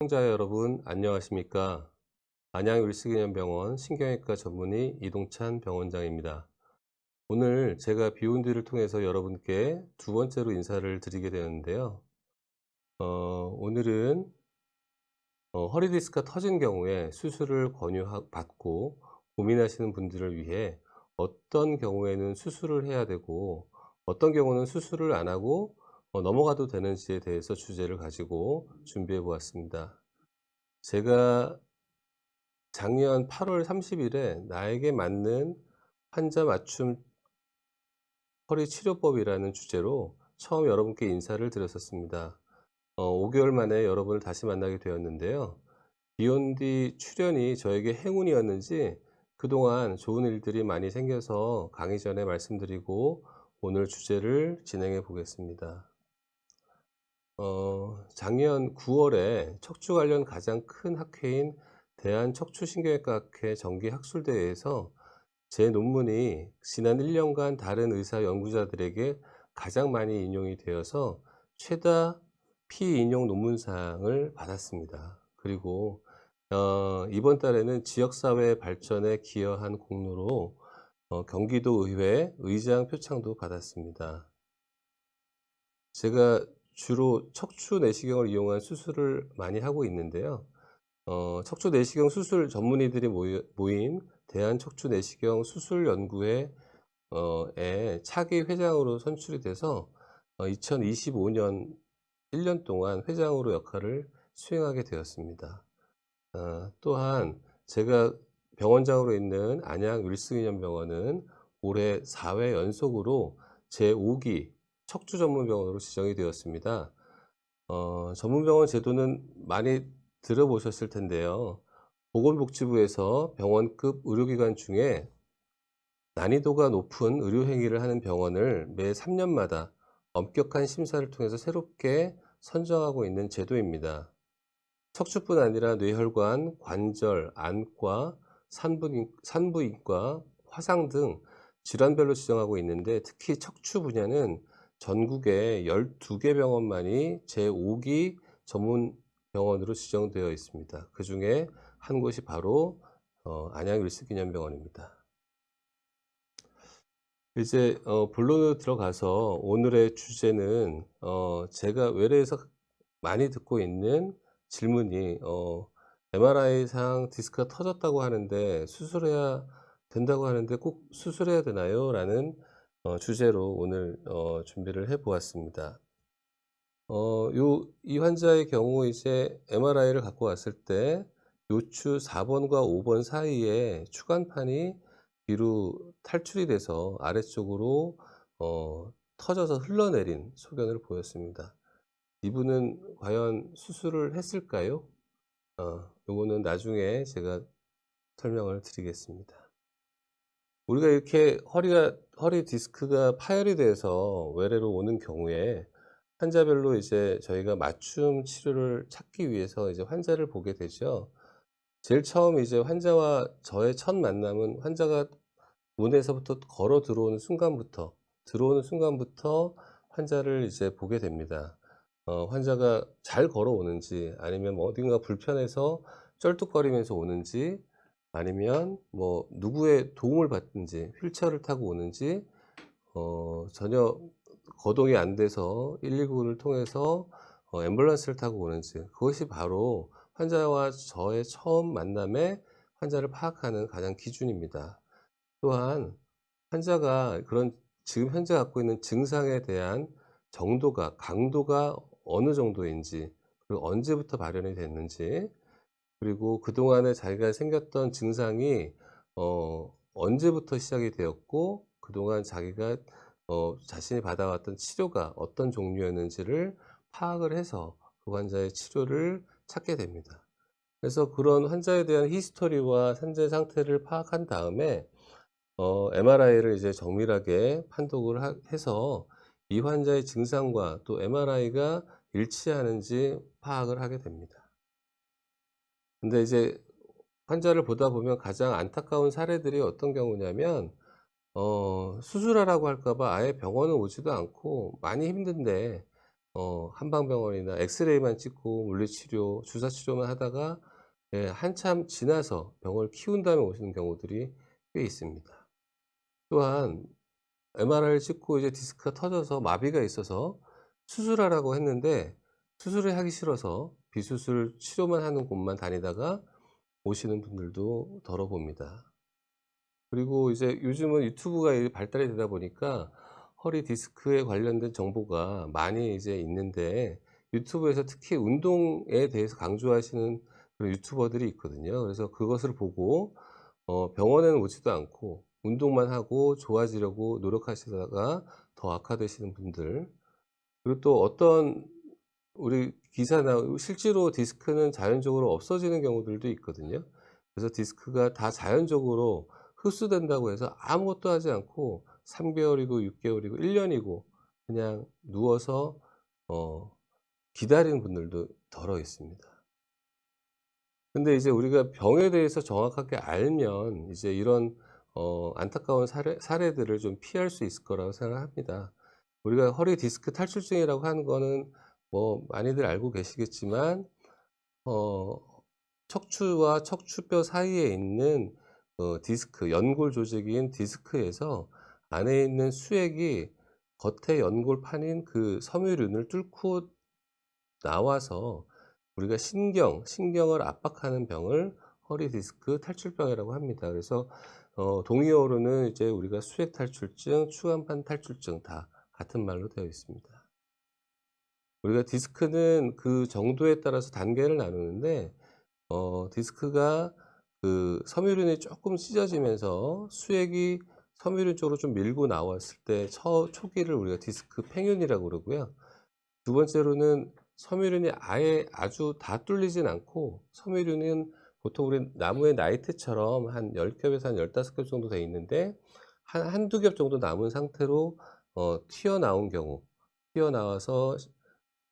시청자 여러분 안녕하십니까? 안양 윌스기념병원 신경외과 전문의 이동찬 병원장입니다. 오늘 제가 비욘디를 통해서 여러분께 두 번째로 인사를 드리게 되었는데요. 오늘은 허리 디스크가 터진 경우에 수술을 권유받고 고민하시는 분들을 위해 어떤 경우에는 수술을 해야 되고 어떤 경우는 수술을 안 하고 넘어가도 되는지에 대해서 주제를 가지고 준비해 보았습니다. 제가 작년 8월 30일에 나에게 맞는 환자 맞춤 허리 치료법이라는 주제로 처음 여러분께 인사를 드렸었습니다. 5개월 만에 여러분을 다시 만나게 되었는데요. 비욘디 출연이 저에게 행운이었는지 그동안 좋은 일들이 많이 생겨서 강의 전에 말씀드리고 오늘 주제를 진행해 보겠습니다. 작년 9월에 척추 관련 가장 큰 학회인 대한척추신경외과학회 정기학술대회에서 제 논문이 지난 1년간 다른 의사 연구자들에게 가장 많이 인용이 되어서 최다 피인용 논문상을 받았습니다. 그리고 이번 달에는 지역사회 발전에 기여한 공로로 경기도 의회 의장 표창도 받았습니다. 제가 주로 척추 내시경을 이용한 수술을 많이 하고 있는데요. 척추 내시경 수술 전문의들이 모인 대한척추내시경 수술연구회 에 차기 회장으로 선출이 돼서 2025년 1년 동안 회장으로 역할을 수행하게 되었습니다. 또한 제가 병원장으로 있는 안양 윌스기념병원은 올해 4회 연속으로 제5기 척추전문병원으로 지정이 되었습니다. 전문병원 제도는 많이 들어보셨을 텐데요. 보건복지부에서 병원급 의료기관 중에 난이도가 높은 의료행위를 하는 병원을 매 3년마다 엄격한 심사를 통해서 새롭게 선정하고 있는 제도입니다. 척추뿐 아니라 뇌혈관, 관절, 안과, 산부인과, 화상 등 질환별로 지정하고 있는데 특히 척추 분야는 전국에 12개 병원만이 제5기 전문 병원으로 지정되어 있습니다. 그 중에 한 곳이 바로 안양 윌스기념병원입니다. 이제 본론으로 들어가서 오늘의 주제는 제가 외래에서 많이 듣고 있는 질문이 MRI상 디스크가 터졌다고 하는데 수술해야 된다고 하는데 꼭 수술해야 되나요? 라는 주제로 오늘 준비를 해 보았습니다. 이 환자의 경우 이제 MRI를 갖고 왔을 때 요추 4번과 5번 사이에 추간판이 뒤로 탈출이 돼서 아래쪽으로 터져서 흘러내린 소견을 보였습니다. 이분은 과연 수술을 했을까요? 요거는 나중에 제가 설명을 드리겠습니다. 우리가 이렇게 허리 디스크가 파열이 돼서 외래로 오는 경우에 환자별로 이제 저희가 맞춤 치료를 찾기 위해서 이제 환자를 보게 되죠. 제일 처음 이제 환자와 저의 첫 만남은 환자가 문에서부터 들어오는 순간부터 환자를 이제 보게 됩니다. 환자가 잘 걸어오는지 아니면 뭐 어딘가 불편해서 쩔뚝거리면서 오는지 아니면 뭐 누구의 도움을 받든지 휠체어를 타고 오는지 전혀 거동이 안 돼서 119를 통해서 앰뷸런스를 타고 오는지 그것이 바로 환자와 저의 처음 만남에 환자를 파악하는 가장 기준입니다. 또한 환자가 지금 현재 갖고 있는 증상에 대한 정도가 강도가 어느 정도인지 그리고 언제부터 발현이 됐는지 그리고 그동안에 자기가 생겼던 증상이 언제부터 시작이 되었고 그동안 자기가 자신이 받아왔던 치료가 어떤 종류였는지를 파악을 해서 그 환자의 치료를 찾게 됩니다. 그래서 그런 환자에 대한 히스토리와 현재 상태를 파악한 다음에 MRI를 이제 정밀하게 판독을 해서 이 환자의 증상과 또 MRI가 일치하는지 파악을 하게 됩니다. 근데 이제 환자를 보다 보면 가장 안타까운 사례들이 어떤 경우냐면 수술하라고 할까 봐 아예 병원을 오지도 않고 많이 힘든데 한방병원이나 엑스레이만 찍고 물리치료, 주사치료만 하다가 예, 한참 지나서 병을 키운 다음에 오시는 경우들이 꽤 있습니다. 또한 MRI를 찍고 이제 디스크가 터져서 마비가 있어서 수술하라고 했는데 수술을 하기 싫어서 비수술 치료만 하는 곳만 다니다가 오시는 분들도 더러 봅니다. 그리고 이제 요즘은 유튜브가 발달이 되다 보니까 허리 디스크에 관련된 정보가 많이 이제 있는데 유튜브에서 특히 운동에 대해서 강조하시는 그런 유튜버들이 있거든요. 그래서 그것을 보고 병원에는 오지도 않고 운동만 하고 좋아지려고 노력하시다가 더 악화되시는 분들, 그리고 또 어떤 우리 기사나 실제로 디스크는 자연적으로 없어지는 경우들도 있거든요. 그래서 디스크가 다 자연적으로 흡수된다고 해서 아무것도 하지 않고 3개월이고 6개월이고 1년이고 그냥 누워서 어 기다리는 분들도 더러 있습니다. 근데 이제 우리가 병에 대해서 정확하게 알면 이제 이런 안타까운 사례들을 좀 피할 수 있을 거라고 생각합니다. 우리가 허리 디스크 탈출증이라고 하는 거는 뭐 많이들 알고 계시겠지만 어 척추와 척추뼈 사이에 있는 디스크, 연골 조직인 디스크에서 안에 있는 수액이 겉에 연골판인 그 섬유륜을 뚫고 나와서 우리가 신경을 압박하는 병을 허리 디스크 탈출병이라고 합니다. 그래서 동의어로는 이제 우리가 수액 탈출증, 추간판 탈출증 다 같은 말로 되어 있습니다. 우리가 디스크는 그 정도에 따라서 단계를 나누는데 디스크가 그 섬유륜이 조금 찢어지면서 수액이 섬유륜 쪽으로 좀 밀고 나왔을 때 초기를 우리가 디스크 팽윤이라고 그러고요. 두 번째로는 섬유륜이 아예 아주 다 뚫리진 않고 섬유륜은 보통 우리 나무의 나이트처럼 한 10겹에서 한 15겹 정도 돼 있는데 한두 겹 정도 남은 상태로 튀어나온 경우, 튀어나와서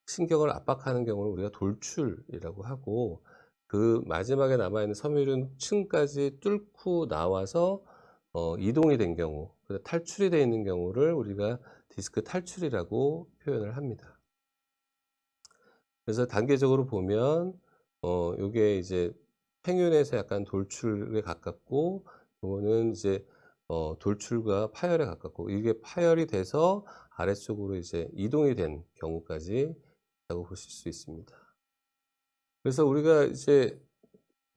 신경을 압박하는 경우를 우리가 돌출이라고 하고, 그 마지막에 남아있는 섬유륜 층까지 뚫고 나와서 이동이 된 경우, 탈출이 되어 있는 경우를 우리가 디스크 탈출이라고 표현을 합니다. 그래서 단계적으로 보면 요게 이제 팽윤에서 약간 돌출에 가깝고, 요거는 이제 돌출과 파열에 가깝고, 이게 파열이 돼서 아래쪽으로 이제 이동이 된 경우까지 있다고 보실 수 있습니다. 그래서 우리가 이제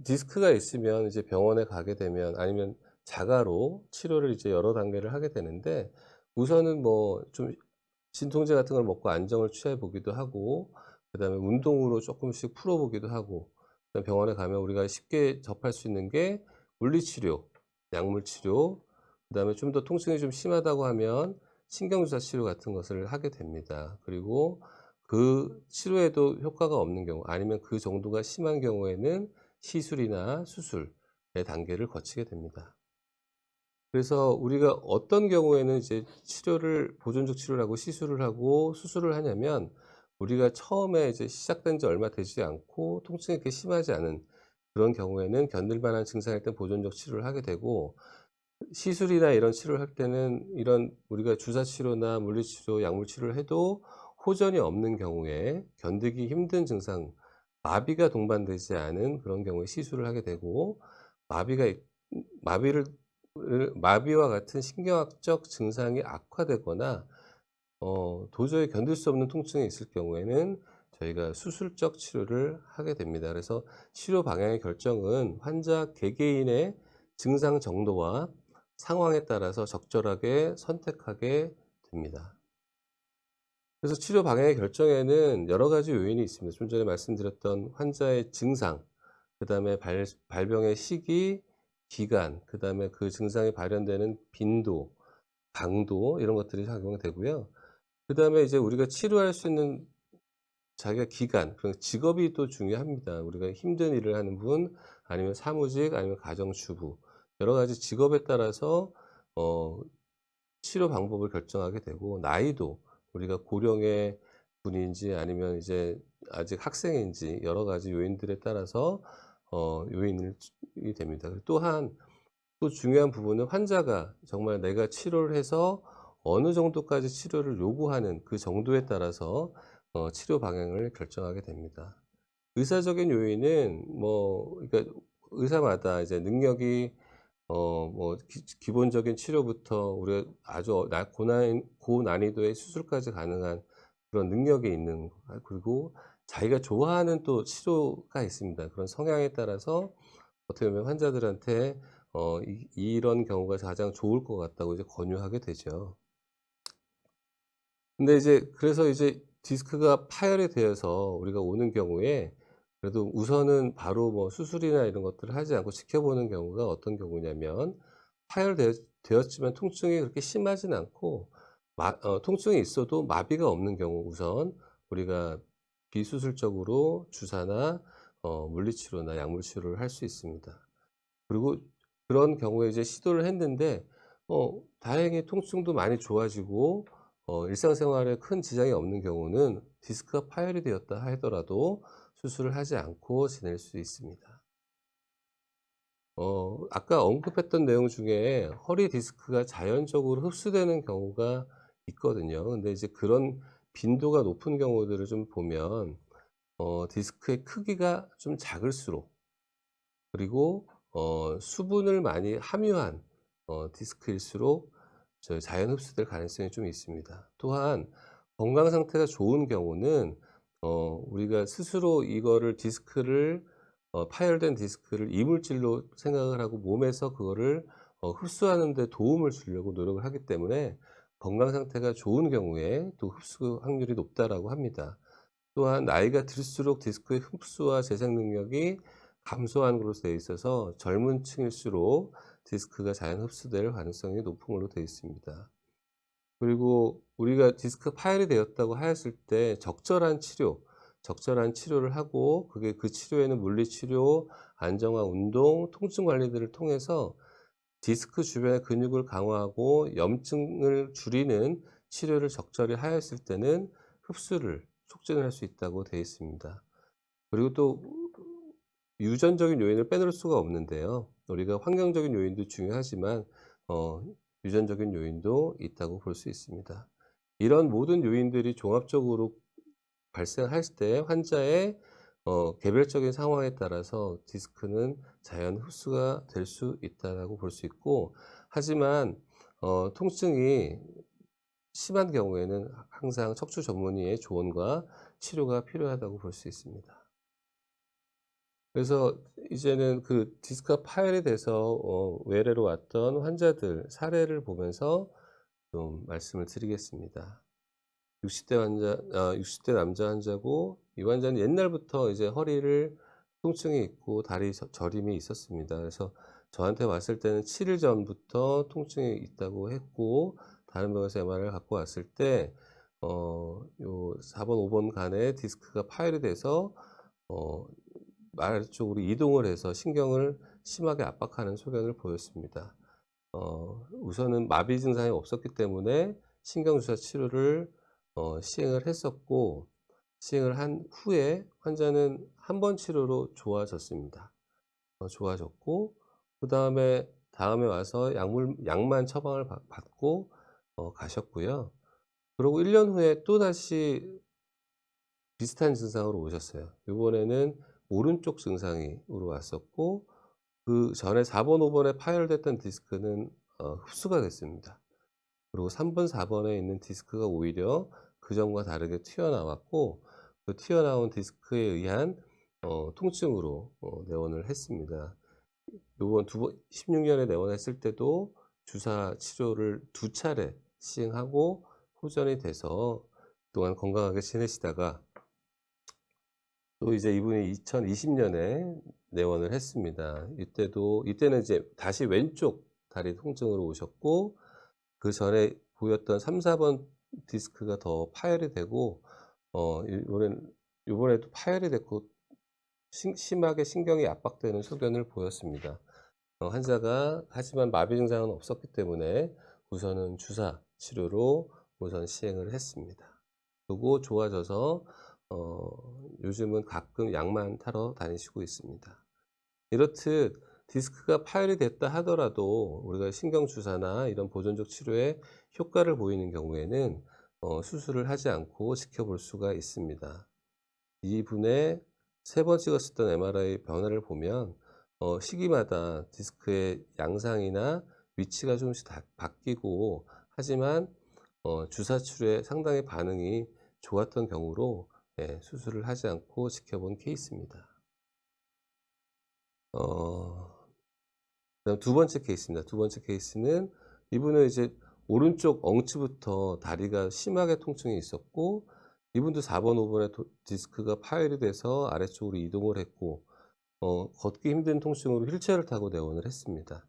디스크가 있으면 이제 병원에 가게 되면 아니면 자가로 치료를 이제 여러 단계를 하게 되는데, 우선은 뭐 좀 진통제 같은 걸 먹고 안정을 취해 보기도 하고, 그 다음에 운동으로 조금씩 풀어보기도 하고, 그다음에 병원에 가면 우리가 쉽게 접할 수 있는 게 물리치료, 약물치료, 그 다음에 좀 더 통증이 좀 심하다고 하면 신경주사 치료 같은 것을 하게 됩니다. 그리고 그 치료에도 효과가 없는 경우, 아니면 그 정도가 심한 경우에는 시술이나 수술의 단계를 거치게 됩니다. 그래서 우리가 어떤 경우에는 이제 보존적 치료를 하고 시술을 하고 수술을 하냐면, 우리가 처음에 이제 시작된 지 얼마 되지 않고 통증이 그렇게 심하지 않은 그런 경우에는 견딜 만한 증상일 때 보존적 치료를 하게 되고, 시술이나 이런 치료를 할 때는 이런 우리가 주사 치료나 물리 치료, 약물 치료를 해도 호전이 없는 경우에, 견디기 힘든 증상, 마비가 동반되지 않은 그런 경우에 시술을 하게 되고, 마비를 마비와 같은 신경학적 증상이 악화되거나 도저히 견딜 수 없는 통증이 있을 경우에는 저희가 수술적 치료를 하게 됩니다. 그래서 치료 방향의 결정은 환자 개개인의 증상 정도와 상황에 따라서 적절하게 선택하게 됩니다. 그래서 치료 방향의 결정에는 여러 가지 요인이 있습니다. 좀 전에 말씀드렸던 환자의 증상, 그 다음에 발병의 시기, 기간, 그 다음에 그 증상이 발현되는 빈도, 강도, 이런 것들이 작용되고요. 그 다음에 이제 우리가 치료할 수 있는 자기가 기간, 그리고 직업이 또 중요합니다. 우리가 힘든 일을 하는 분, 아니면 사무직, 아니면 가정주부, 여러 가지 직업에 따라서 치료 방법을 결정하게 되고, 나이도 우리가 고령의 분인지 아니면 이제 아직 학생인지 여러 가지 요인들에 따라서 요인이 됩니다. 또한 또 중요한 부분은 환자가 정말 내가 치료를 해서 어느 정도까지 치료를 요구하는 그 정도에 따라서 치료 방향을 결정하게 됩니다. 의사적인 요인은 뭐 그러니까 의사마다 이제 능력이 뭐 기본적인 치료부터 우리가 아주 고난이도의 수술까지 가능한 그런 능력이 있는 그리고 자기가 좋아하는 또 치료가 있습니다. 그런 성향에 따라서 어떻게 보면 환자들한테 이런 경우가 가장 좋을 것 같다고 이제 권유하게 되죠. 근데 이제 그래서 이제 디스크가 파열이 되어서 우리가 오는 경우에 그래도 우선은 바로 뭐 수술이나 이런 것들을 하지 않고 지켜보는 경우가 어떤 경우냐면 되었지만 통증이 그렇게 심하진 않고 통증이 있어도 마비가 없는 경우 우선 우리가 비수술적으로 주사나 물리치료나 약물치료를 할 수 있습니다. 그리고 그런 경우에 이제 시도를 했는데 다행히 통증도 많이 좋아지고 일상생활에 큰 지장이 없는 경우는 디스크가 파열이 되었다 하더라도 수술을 하지 않고 지낼 수 있습니다. 아까 언급했던 내용 중에 허리 디스크가 자연적으로 흡수되는 경우가 있거든요. 근데 이제 그런 빈도가 높은 경우들을 좀 보면 디스크의 크기가 좀 작을수록 그리고 수분을 많이 함유한 디스크일수록 자연 흡수될 가능성이 좀 있습니다. 또한 건강 상태가 좋은 경우는 우리가 스스로 이거를 디스크를 파열된 디스크를 이물질로 생각을 하고 몸에서 그거를 흡수하는 데 도움을 주려고 노력을 하기 때문에 건강 상태가 좋은 경우에 또 흡수 확률이 높다라고 합니다. 또한 나이가 들수록 디스크의 흡수와 재생 능력이 감소하는 것으로 되어 있어서 젊은 층일수록 디스크가 자연 흡수될 가능성이 높은 걸로 되어 있습니다. 그리고 우리가 디스크 파열이 되었다고 하였을 때 적절한 치료를 하고 그 치료에는 물리치료, 안정화 운동, 통증 관리들을 통해서 디스크 주변의 근육을 강화하고 염증을 줄이는 치료를 적절히 하였을 때는 흡수를 촉진을 할 수 있다고 되어 있습니다. 그리고 또 유전적인 요인을 빼놓을 수가 없는데요. 우리가 환경적인 요인도 중요하지만 유전적인 요인도 있다고 볼 수 있습니다. 이런 모든 요인들이 종합적으로 발생할 때 환자의 개별적인 상황에 따라서 디스크는 자연 흡수가 될 수 있다고 볼 수 있고 하지만 통증이 심한 경우에는 항상 척추 전문의의 조언과 치료가 필요하다고 볼 수 있습니다. 그래서 이제는 그 디스크가 파열이 돼서 외래로 왔던 환자들 사례를 보면서 좀 말씀을 드리겠습니다. 60대 남자 환자고 이 환자는 옛날부터 이제 허리를 통증이 있고 다리 저림이 있었습니다. 그래서 저한테 왔을 때는 7일 전부터 통증이 있다고 했고 다른 병원에서 MRI를 갖고 왔을 때 요 4번, 5번 간에 디스크가 파열이 돼서 아래쪽으로 이동을 해서 신경을 심하게 압박하는 소견을 보였습니다. 우선은 마비 증상이 없었기 때문에 신경주사 치료를 시행을 했었고 시행을 한 후에 환자는 한 번 치료로 좋아졌습니다. 좋아졌고 다음에 와서 약만 처방을 받고 가셨고요. 그리고 1년 후에 또다시 비슷한 증상으로 오셨어요. 이번에는 오른쪽 증상으로 왔었고 그 전에 4번, 5번에 파열됐던 디스크는 흡수가 됐습니다. 그리고 3번, 4번에 있는 디스크가 오히려 그전과 다르게 튀어나왔고 그 튀어나온 디스크에 의한 통증으로 내원을 했습니다. 요번 16년에 내원했을 때도 주사 치료를 2차례 시행하고 호전이 돼서 그동안 건강하게 지내시다가 또 이제 이분이 2020년에 내원을 했습니다. 이때는 이제 다시 왼쪽 다리 통증으로 오셨고 그 전에 보였던 3, 4번 디스크가 더 파열이 되고 이번에도 파열이 됐고 심하게 신경이 압박되는 소견을 보였습니다. 환자가 하지만 마비 증상은 없었기 때문에 우선은 주사 치료로 우선 시행을 했습니다. 그리고 좋아져서 요즘은 가끔 약만 타러 다니시고 있습니다. 이렇듯 디스크가 파열이 됐다 하더라도 우리가 신경주사나 이런 보존적 치료에 효과를 보이는 경우에는 수술을 하지 않고 지켜볼 수가 있습니다. 이분의 3번 찍었었던 MRI 변화를 보면 시기마다 디스크의 양상이나 위치가 조금씩 바뀌고, 하지만 주사 치료에 상당히 반응이 좋았던 경우로 수술을 하지 않고 지켜본 케이스입니다. 그다음 두 번째 케이스입니다. 두 번째 케이스는 이분은 이제 오른쪽 엉치부터 다리가 심하게 통증이 있었고, 이분도 4번, 5번에 디스크가 파열이 돼서 아래쪽으로 이동을 했고, 걷기 힘든 통증으로 휠체어를 타고 내원을 했습니다.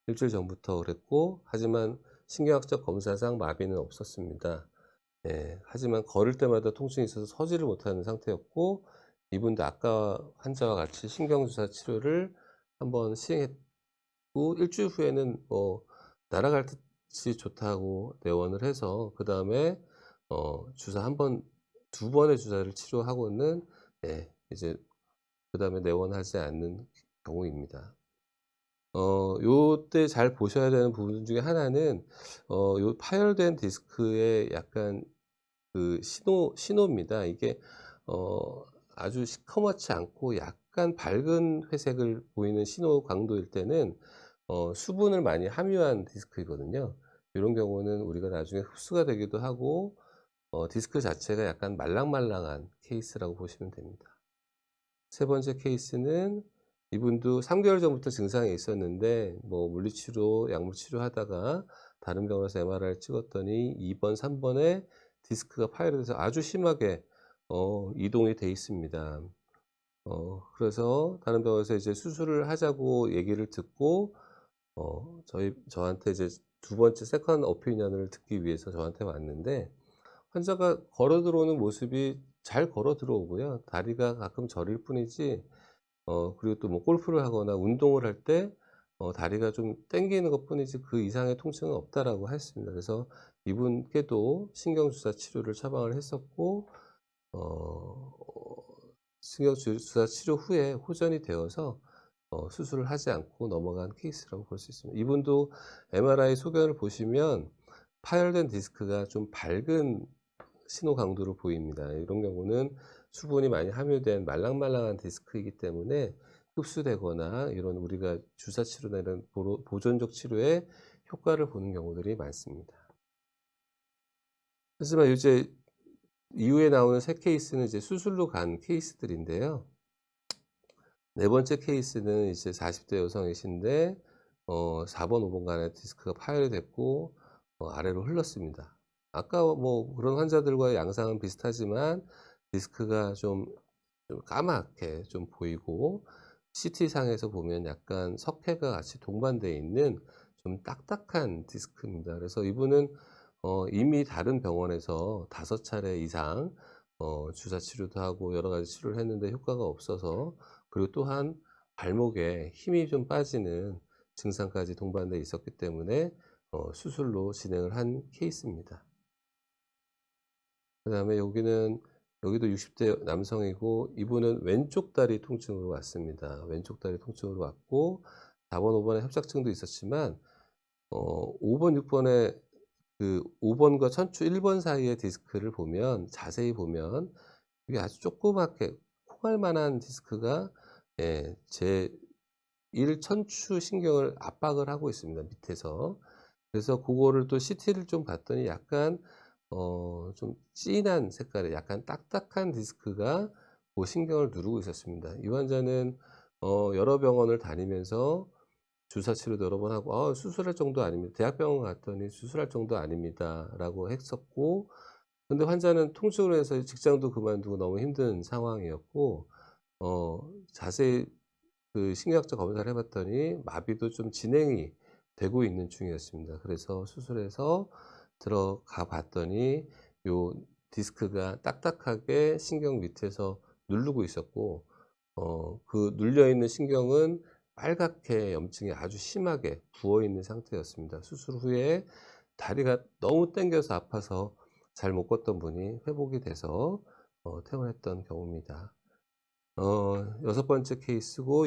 일주일 전부터 그랬고, 하지만 신경학적 검사상 마비는 없었습니다. 하지만 걸을 때마다 통증이 있어서 서지를 못하는 상태였고, 이분도 아까 환자와 같이 신경주사 치료를 한번 시행했고, 일주일 후에는 날아갈 듯이 좋다고 내원을 해서, 그 다음에 주사 두 번의 주사를 치료하고는 이제 그 다음에 내원하지 않는 경우입니다. 요때 잘 보셔야 되는 부분 중에 하나는 요 파열된 디스크의 약간 그 신호입니다. 이게 아주 시커멓지 않고 약간 밝은 회색을 보이는 신호 강도일 때는 수분을 많이 함유한 디스크이거든요. 이런 경우는 우리가 나중에 흡수가 되기도 하고, 디스크 자체가 약간 말랑말랑한 케이스라고 보시면 됩니다. 세 번째 케이스는 이분도 3개월 전부터 증상이 있었는데 물리치료, 약물치료 하다가 다른 병원에서 MRI를 찍었더니 2번, 3번에 디스크가 파열돼서 아주 심하게 이동이 돼 있습니다. 그래서 다른 병원에서 이제 수술을 하자고 얘기를 듣고 저한테 이제 두 번째 세컨 오피니언을 듣기 위해서 저한테 왔는데, 환자가 걸어 들어오는 모습이 잘 걸어 들어오고요. 다리가 가끔 저릴 뿐이지, 그리고 또 골프를 하거나 운동을 할 때 다리가 좀 땡기는 것 뿐이지 그 이상의 통증은 없다라고 했습니다. 그래서 이분께도 신경주사 치료를 처방을 했었고, 신경주사 치료 후에 호전이 되어서 수술을 하지 않고 넘어간 케이스라고 볼 수 있습니다. 이분도 MRI 소견을 보시면 파열된 디스크가 좀 밝은 신호 강도로 보입니다. 이런 경우는 수분이 많이 함유된 말랑말랑한 디스크이기 때문에 흡수되거나 이런 우리가 주사 치료나 이런 보존적 치료에 효과를 보는 경우들이 많습니다. 하지만 이제 이후에 나오는 세 케이스는 이제 수술로 간 케이스들인데요. 네 번째 케이스는 이제 40대 여성이신데 4번, 5번 간에 디스크가 파열이 됐고 아래로 흘렀습니다. 아까 그런 환자들과의 양상은 비슷하지만 디스크가 좀 까맣게 좀 보이고, CT상에서 보면 약간 석회가 같이 동반되어 있는 좀 딱딱한 디스크입니다. 그래서 이분은 이미 다른 병원에서 5차례 이상 주사 치료도 하고 여러 가지 치료를 했는데 효과가 없어서, 그리고 또한 발목에 힘이 좀 빠지는 증상까지 동반되어 있었기 때문에 수술로 진행을 한 케이스입니다. 그 다음에 여기도 60대 남성이고, 이분은 왼쪽 다리 통증으로 왔습니다. 왼쪽 다리 통증으로 왔고, 4번, 5번에 협착증도 있었지만 5번, 6번에 그 5번과 천추 1번 사이의 디스크를 보면, 자세히 보면 이게 아주 조그맣게 콩알 만한 디스크가 제1 천추 신경을 압박을 하고 있습니다, 밑에서. 그래서 그거를 또 CT를 좀 봤더니 약간 좀 진한 색깔의 약간 딱딱한 디스크가 그 신경을 누르고 있었습니다. 이 환자는 여러 병원을 다니면서 주사 치료도 여러 번 하고 수술할 정도 아닙니다. 대학병원 갔더니 수술할 정도 아닙니다 라고 했었고, 근데 환자는 통증으로 해서 직장도 그만두고 너무 힘든 상황이었고, 자세히 그 신경학적 검사를 해봤더니 마비도 좀 진행이 되고 있는 중이었습니다. 그래서 수술해서 들어가 봤더니 요 디스크가 딱딱하게 신경 밑에서 누르고 있었고, 그 눌려 있는 신경은 빨갛게 염증이 아주 심하게 부어 있는 상태였습니다. 수술 후에 다리가 너무 당겨서 아파서 잘 못 걷던 분이 회복이 돼서 퇴원했던 경우입니다. 여섯 번째 케이스고,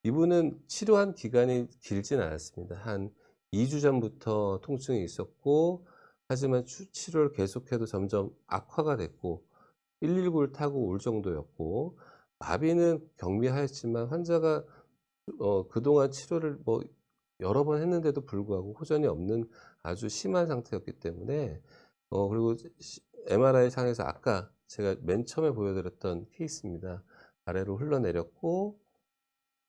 이분은 치료한 기간이 길진 않았습니다. 한 2주 전부터 통증이 있었고, 하지만 치료를 계속해도 점점 악화가 됐고 119를 타고 올 정도였고, 마비는 경미하였지만 환자가 그동안 치료를 뭐 여러 번 했는데도 불구하고 호전이 없는 아주 심한 상태였기 때문에, 그리고 MRI 상에서 아까 제가 맨 처음에 보여드렸던 케이스입니다. 아래로 흘러내렸고,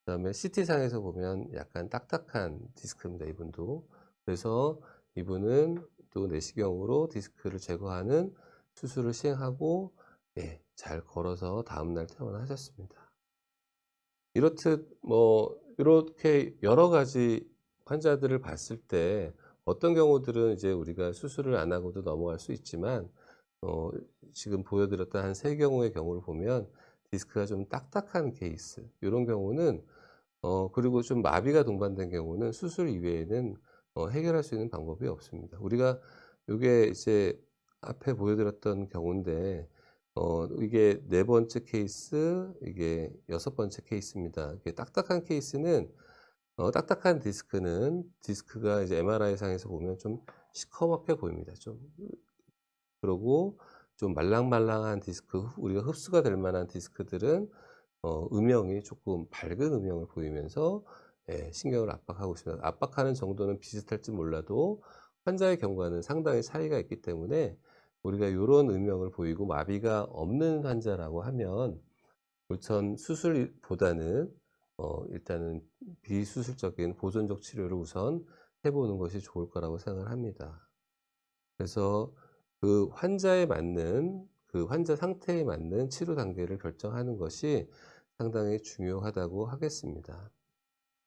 그다음에 CT 상에서 보면 약간 딱딱한 디스크입니다, 이분도. 그래서 이분은 또 내시경으로 디스크를 제거하는 수술을 시행하고, 예, 잘 걸어서 다음날 퇴원하셨습니다. 이렇듯 뭐 이렇게 여러 가지 환자들을 봤을 때 어떤 경우들은 이제 우리가 수술을 안 하고도 넘어갈 수 있지만, 어 지금 보여드렸던 한 3경우의 경우를 보면 디스크가 좀 딱딱한 케이스, 이런 경우는 그리고 좀 마비가 동반된 경우는 수술 이외에는 해결할 수 있는 방법이 없습니다. 우리가 요게 이제 앞에 보여드렸던 경우인데, 이게 4번째 케이스, 이게 6번째 케이스입니다. 이게 딱딱한 케이스는, 딱딱한 디스크는 디스크가 이제 MRI 상에서 보면 좀 시커멓게 보입니다. 좀 그러고 좀 말랑말랑한 디스크, 우리가 흡수가 될 만한 디스크들은 음영이 조금 밝은 음영을 보이면서, 예, 신경을 압박하고 있습니다. 압박하는 정도는 비슷할지 몰라도 환자의 경과는 상당히 차이가 있기 때문에, 우리가 이런 음영을 보이고 마비가 없는 환자라고 하면 우선 수술보다는 일단은 비수술적인 보존적 치료를 우선 해보는 것이 좋을 거라고 생각을 합니다. 그래서 그 환자에 맞는, 그 환자 상태에 맞는 치료 단계를 결정하는 것이 상당히 중요하다고 하겠습니다.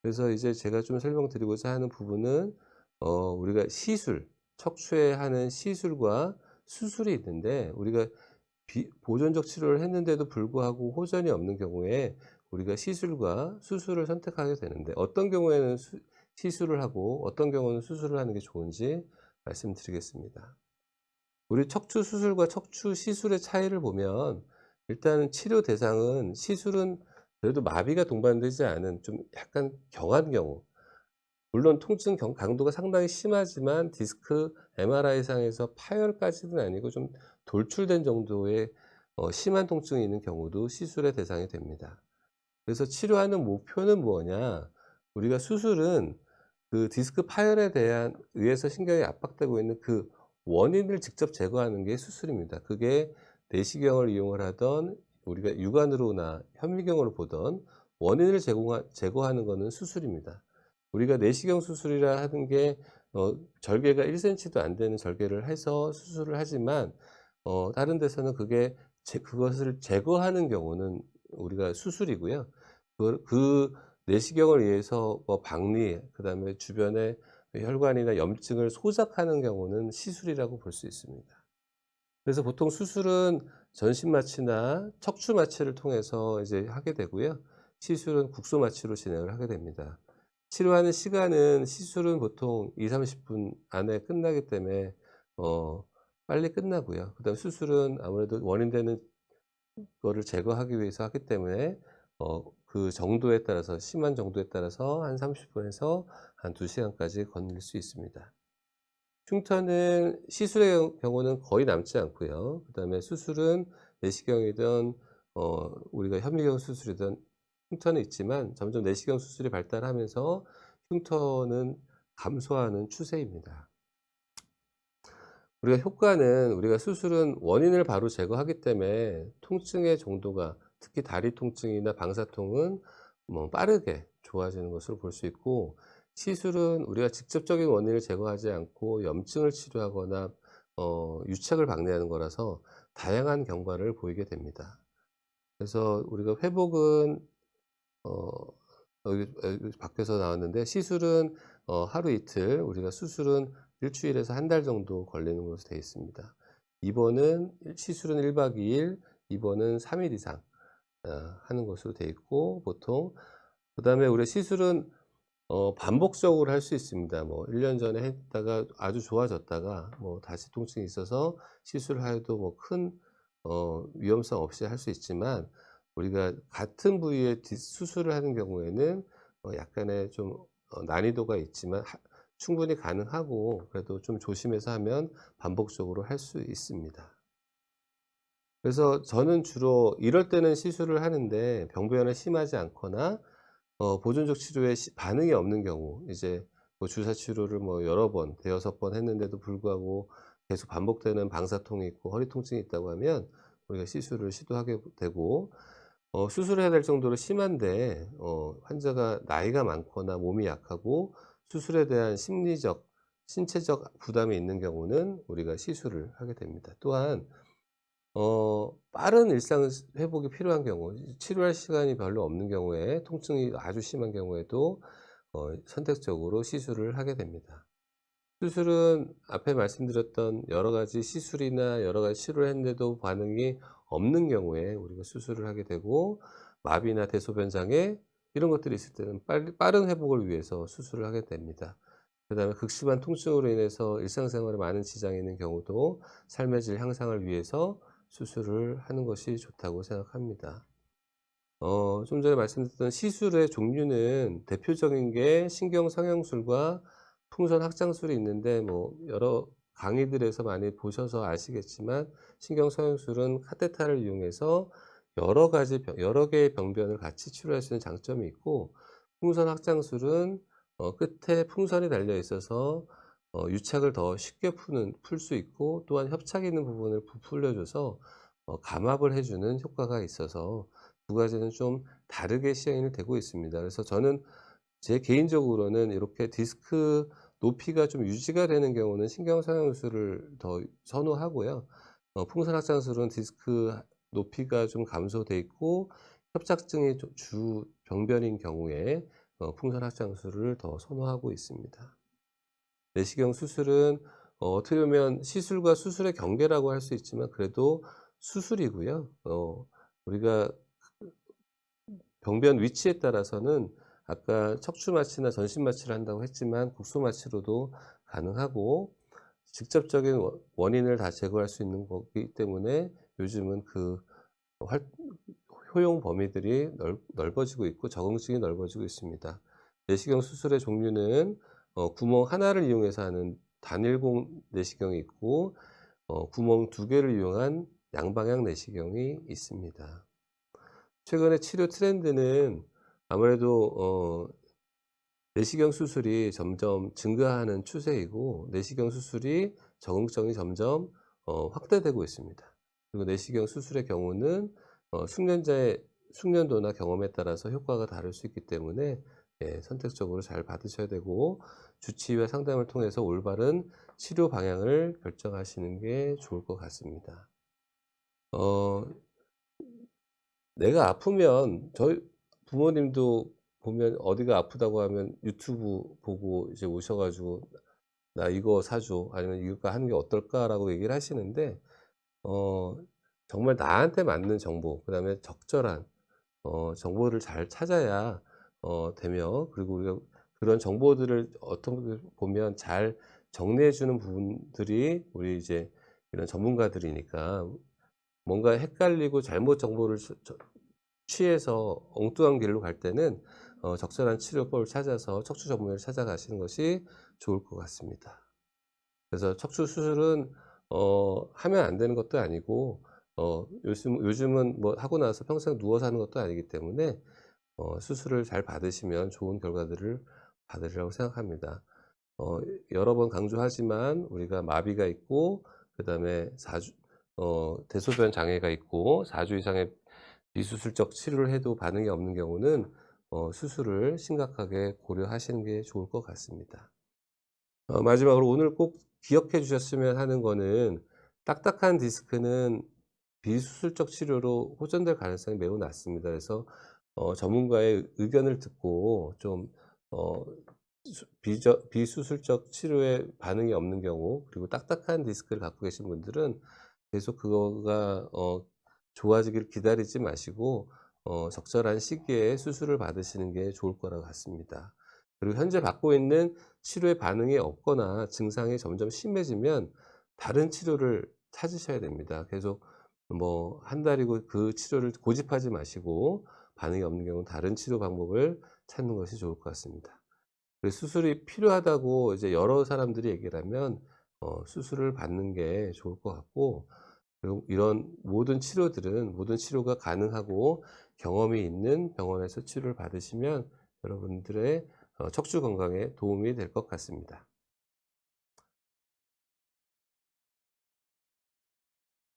그래서 이제 제가 좀 설명드리고자 하는 부분은, 우리가 시술, 척추에 하는 시술과 수술이 있는데, 우리가 보존적 치료를 했는데도 불구하고 호전이 없는 경우에 우리가 시술과 수술을 선택하게 되는데, 어떤 경우에는 시술을 하고 어떤 경우는 수술을 하는 게 좋은지 말씀드리겠습니다. 우리 척추 수술과 척추 시술의 차이를 보면, 일단 치료 대상은, 시술은 그래도 마비가 동반되지 않은 좀 약간 경한 경우, 물론 통증 강도가 상당히 심하지만 디스크 MRI 상에서 파열까지는 아니고 좀 돌출된 정도의 심한 통증이 있는 경우도 시술의 대상이 됩니다. 그래서 치료하는 목표는 뭐냐? 우리가 수술은 그 디스크 파열에 대한 의해서 신경이 압박되고 있는 그 원인을 직접 제거하는 게 수술입니다. 그게 내시경을 이용을 하던, 우리가 육안으로나 현미경으로 보던 원인을 제거하는 것은 수술입니다. 우리가 내시경 수술이라 하는 게 절개가 1cm도 안 되는 절개를 해서 수술을 하지만, 다른 데서는 그것을 제거하는 경우는 우리가 수술이고요. 그 내시경을 위해서 뭐 박리, 그다음에 주변에 혈관이나 염증을 소작하는 경우는 시술이라고 볼 수 있습니다. 그래서 보통 수술은 전신 마취나 척추 마취를 통해서 이제 하게 되고요. 시술은 국소 마취로 진행을 하게 됩니다. 치료하는 시간은, 시술은 보통 2~30분 안에 끝나기 때문에 빨리 끝나고요. 그다음 수술은 아무래도 원인되는 거를 제거하기 위해서 하기 때문에 그 정도에 따라서, 심한 정도에 따라서 한 30분에서 한 2시간까지 걸릴 수 있습니다. 흉터는 시술의 경우는 거의 남지 않고요. 그다음에 수술은 내시경이든 우리가 현미경 수술이든 흉터는 있지만, 점점 내시경 수술이 발달하면서 흉터는 감소하는 추세입니다. 우리가 효과는, 우리가 수술은 원인을 바로 제거하기 때문에 통증의 정도가, 특히 다리 통증이나 방사통은 뭐 빠르게 좋아지는 것으로 볼 수 있고, 시술은 우리가 직접적인 원인을 제거하지 않고 염증을 치료하거나 유착을 박내하는 거라서 다양한 경과를 보이게 됩니다. 그래서 우리가 회복은 어, 여기 밖에서 나왔는데, 시술은 하루 이틀, 우리가 수술은 일주일에서 한 달 정도 걸리는 것으로 되어 있습니다. 시술은 1박 2일, 입원은 3일 이상 하는 것으로 되어 있고, 보통 그다음에 우리 시술은 반복적으로 할 수 있습니다. 뭐 1년 전에 했다가 아주 좋아졌다가 뭐 다시 통증이 있어서 시술을 해도 뭐 큰 위험성 없이 할 수 있지만, 우리가 같은 부위에 수술을 하는 경우에는 약간의 좀 난이도가 있지만, 충분히 가능하고 그래도 좀 조심해서 하면 반복적으로 할 수 있습니다. 그래서 저는 주로 이럴 때는 시술을 하는데 병변이 심하지 않거나 보존적 치료에 반응이 없는 경우, 이제 뭐 주사 치료를 뭐 여러 번, 대여섯 번 했는데도 불구하고 계속 반복되는 방사통이 있고 허리 통증이 있다고 하면 우리가 시술을 시도하게 되고, 수술해야 될 정도로 심한데 환자가 나이가 많거나 몸이 약하고 수술에 대한 심리적, 신체적 부담이 있는 경우는 우리가 시술을 하게 됩니다. 또한 빠른 일상 회복이 필요한 경우, 치료할 시간이 별로 없는 경우에, 통증이 아주 심한 경우에도 선택적으로 시술을 하게 됩니다. 수술은 앞에 말씀드렸던 여러 가지 시술이나 여러 가지 치료를 했는데도 반응이 없는 경우에 우리가 수술을 하게 되고, 마비나 대소변 장애 이런 것들이 있을 때는 빠른 회복을 위해서 수술을 하게 됩니다. 그 다음에 극심한 통증으로 인해서 일상생활에 많은 지장이 있는 경우도 삶의 질 향상을 위해서 수술을 하는 것이 좋다고 생각합니다. 좀 전에 말씀드렸던 시술의 종류는 대표적인 게 신경 성형술과 풍선 확장술이 있는데, 뭐 여러 강의들에서 많이 보셔서 아시겠지만 신경 성형술은 카테터를 이용해서 여러 개의 병변을 같이 치료할 수 있는 장점이 있고, 풍선 확장술은 끝에 풍선이 달려 있어서 유착을 더 쉽게 풀 수 있고, 또한 협착이 있는 부분을 부풀려줘서 감압을 해주는 효과가 있어서 두 가지는 좀 다르게 시행이 되고 있습니다. 그래서 저는 제 개인적으로는 이렇게 디스크 높이가 좀 유지가 되는 경우는 신경성형술을 더 선호하고요. 풍선 확장술은 디스크 높이가 좀 감소돼 있고 협착증이 주 병변인 경우에 풍선 확장술을 더 선호하고 있습니다. 내시경 수술은 어떻게 보면 시술과 수술의 경계라고 할 수 있지만 그래도 수술이고요. 우리가 병변 위치에 따라서는 아까 척추 마취나 전신 마취를 한다고 했지만 국소 마취로도 가능하고, 직접적인 원인을 다 제거할 수 있는 거기 때문에 요즘은 그 효용 범위들이 넓어지고 있고 적응증이 넓어지고 있습니다. 내시경 수술의 종류는 구멍 하나를 이용해서 하는 단일공 내시경이 있고, 구멍 두 개를 이용한 양방향 내시경이 있습니다. 최근에 치료 트렌드는 아무래도 내시경 수술이 점점 증가하는 추세이고, 내시경 수술이 적응성이 점점 확대되고 있습니다. 그리고 내시경 수술의 경우는 숙련자의 숙련도나 경험에 따라서 효과가 다를 수 있기 때문에 선택적으로 잘 받으셔야 되고, 주치의와 상담을 통해서 올바른 치료 방향을 결정하시는 게 좋을 것 같습니다. 내가 아프면 저희 부모님도 보면 어디가 아프다고 하면 유튜브 보고 이제 오셔 가지고 "나 이거 사줘." 아니면 "이거 하는 게 어떨까?"라고 얘기를 하시는데, 어 정말 나한테 맞는 정보, 그다음에 적절한 정보를 잘 찾아야 되며, 그리고 우리가 그런 정보들을 어떻게 보면 잘 정리해 주는 부분들이 우리 이제 이런 전문가들이니까, 뭔가 헷갈리고 잘못 정보를 취해서 엉뚱한 길로 갈 때는 적절한 치료법을 찾아서 척추 전문의를 찾아가시는 것이 좋을 것 같습니다. 그래서 척추 수술은 하면 안 되는 것도 아니고, 요즘은 뭐 하고 나서 평생 누워서 하는 것도 아니기 때문에 수술을 잘 받으시면 좋은 결과들을 받으리라고 생각합니다. 여러 번 강조하지만 우리가 마비가 있고, 그다음에 대소변 장애가 있고 4주 이상의 비수술적 치료를 해도 반응이 없는 경우는 수술을 심각하게 고려하시는 게 좋을 것 같습니다. 마지막으로 오늘 꼭 기억해 주셨으면 하는 거는, 딱딱한 디스크는 비수술적 치료로 호전될 가능성이 매우 낮습니다. 그래서 전문가의 의견을 듣고 좀 비수술적 치료에 반응이 없는 경우, 그리고 딱딱한 디스크를 갖고 계신 분들은 계속 그거가 좋아지기를 기다리지 마시고 적절한 시기에 수술을 받으시는 게 좋을 거라고 같습니다. 그리고 현재 받고 있는 치료에 반응이 없거나 증상이 점점 심해지면 다른 치료를 찾으셔야 됩니다. 계속 뭐 한 달이고 그 치료를 고집하지 마시고, 반응이 없는 경우는 다른 치료 방법을 찾는 것이 좋을 것 같습니다. 그래서 수술이 필요하다고 이제 여러 사람들이 얘기를 하면 수술을 받는 게 좋을 것 같고, 그리고 이런 모든 치료들은 모든 치료가 가능하고 경험이 있는 병원에서 치료를 받으시면 여러분들의 척추 건강에 도움이 될 것 같습니다.